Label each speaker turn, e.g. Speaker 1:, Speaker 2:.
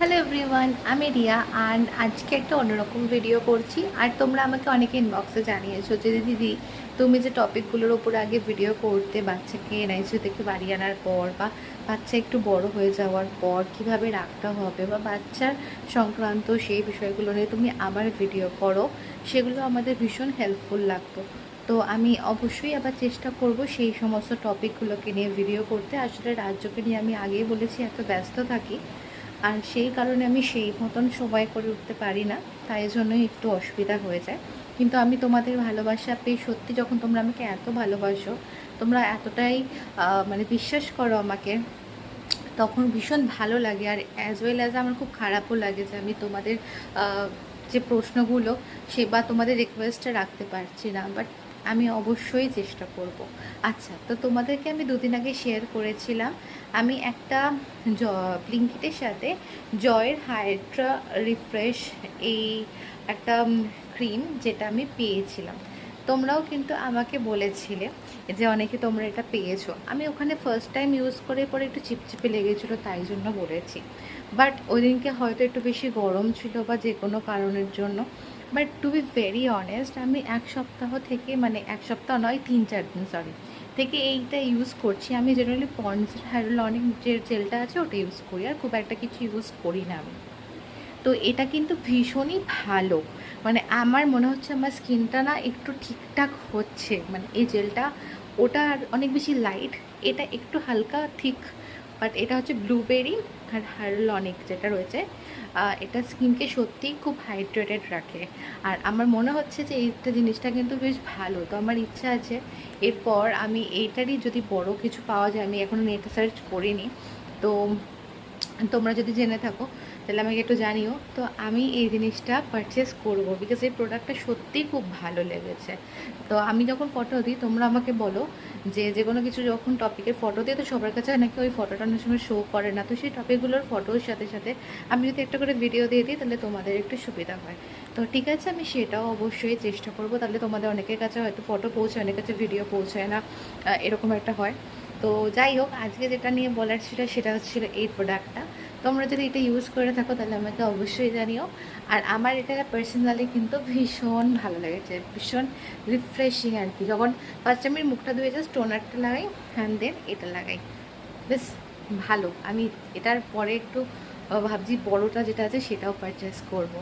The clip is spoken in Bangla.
Speaker 1: হ্যালো এভরিওয়ান, আমি রিয়া অ্যান্ড আজকে একটা অন্যরকম ভিডিও করছি। আর তোমরা আমাকে অনেকে ইনবক্সে জানিয়েছো যে দিদি তুমি যে টপিকগুলোর ওপরে আগে ভিডিও করতে, বাচ্চাকে এনআইসিইউ থেকে বাড়ি আনার পর বা বাচ্চা একটু বড় হয়ে যাওয়ার পর কিভাবে রাখতে হবে বা বাচ্চার সংক্রান্ত সেই বিষয়গুলো নিয়ে তুমি আবার ভিডিও করো, সেগুলো আমাদের ভীষণ হেল্পফুল লাগতো। তো আমি অবশ্যই আবার চেষ্টা করব সেই সমস্ত টপিকগুলোকে নিয়ে ভিডিও করতে। আসলে রাজ্যকে নিয়ে আমি আগেই বলেছি এত ব্যস্ত থাকি, আর সেই কারণে আমি সেই মতন সময় করে উঠতে পারি না, তাই জন্যই একটু অসুবিধা হয়ে যায়। কিন্তু আমি তোমাদের ভালোবাসা পেয়ে সত্যি, যখন তোমরা আমাকে এত ভালোবাসো, তোমরা এতটাই মানে বিশ্বাস করো আমাকে, তখন ভীষণ ভালো লাগে। আর অ্যাজ ওয়েল অ্যাজ আমার খুব খারাপও লাগে যে আমি তোমাদের যে প্রশ্নগুলো সে বা তোমাদের রিকোয়েস্টে রাখতে পারছি না, বাট আমি অবশ্যই চেষ্টা করব। আচ্ছা, তো তোমাদেরকে আমি দুদিন আগে শেয়ার করেছিলাম আমি একটা ব্লিঙ্কিটের সাথে জয়ের হাইড্রা রিফ্রেশ এই একটা ক্রিম, যেটা আমি পেয়েছিলাম। তোমরাও কিন্তু আমাকে বলেছিলে যে অনেকে তোমরা এটা পেয়েছো। আমি ওখানে ফার্স্ট টাইম ইউজ করে পরে একটু চিপচিপে লেগেছিলো, তাই জন্য বলেছি। বাট ওই দিনকে হয়তো একটু বেশি গরম ছিল বা যে কোনো কারণের জন্য। But to be very honest, আমি এক সপ্তাহ থেকে, মানে এক সপ্তাহ নয়, 3-4 দিন সরি থেকে এইটা ইউজ করছি। আমি জেনারেলি পন্ডসের হাইড্রোলনিক যে জেলটা আছে ওটা ইউজ করি, আর খুব একটা কিছু ইউজ করি না আমি। তো এটা কিন্তু ভীষণই ভালো, মানে আমার মনে হচ্ছে আমার স্কিনটা না একটু ঠিকঠাক হচ্ছে। মানে এই জেলটা, ওটা আর অনেক বেশি লাইট, এটা একটু হালকা থিক। বাট এটা হচ্ছে ব্লুবেরি আর হাইরোলনিক যেটা রয়েছে, এটা স্কিনকে সত্যিই খুব হাইড্রেটেড রাখে। আর আমার মনে হচ্ছে যে এইটা জিনিসটা কিন্তু বেশ ভালো। তো আমার ইচ্ছা আছে এরপর আমি এইটারই যদি বড় কিছু পাওয়া যায়, আমি এখনও নেটে সার্চ করিনি, তো তোমরা যদি জেনে থাকো তাহলে আমাকে একটু জানিও। তো আমি এই জিনিসটা পারচেস করবো, বিকজ এই প্রোডাক্টটা সত্যিই খুব ভালো লেগেছে। তো আমি যখন ফটো দিই, তোমরা আমাকে বলো যে যে কোনো কিছু যখন টপিকের ফটো দিই, তো সবার কাছে নাকি ওই ফটোটা অনেক সময় শো করে না। তো সেই টপিকগুলোর ফটোর সাথে সাথে আমি যদি একটা করে ভিডিও দিয়ে দিই, তাহলে তোমাদের একটু সুবিধা হয়। তো ঠিক আছে, আমি সেটাও অবশ্যই চেষ্টা করবো। তাহলে তোমাদের অনেকের কাছে হয়তো ফটো পৌঁছায়, অনেকের কাছে ভিডিও পৌঁছায় না, এরকম একটা হয়। তো যাই হোক, আজকে যেটা নিয়ে বলার ছিল সেটা হচ্ছিল এই প্রোডাক্টটা। তোমরা যদি এটা ইউজ করে থাকো তাহলে আমাকে অবশ্যই জানিও। আর আমার এটা পার্সোনালি কিন্তু ভীষণ ভালো লেগেছে, ভীষণ রিফ্রেশিং আর কি। যখন ফার্স্ট আমি মুখটা ধুয়ে জাস্ট টোনারটা লাগাই, অ্যান্ড দেন এটা লাগাই, বেশ ভালো। আমি এটার পরে একটু ভাবছি বড়টা যেটা আছে সেটাও পারচেস করব।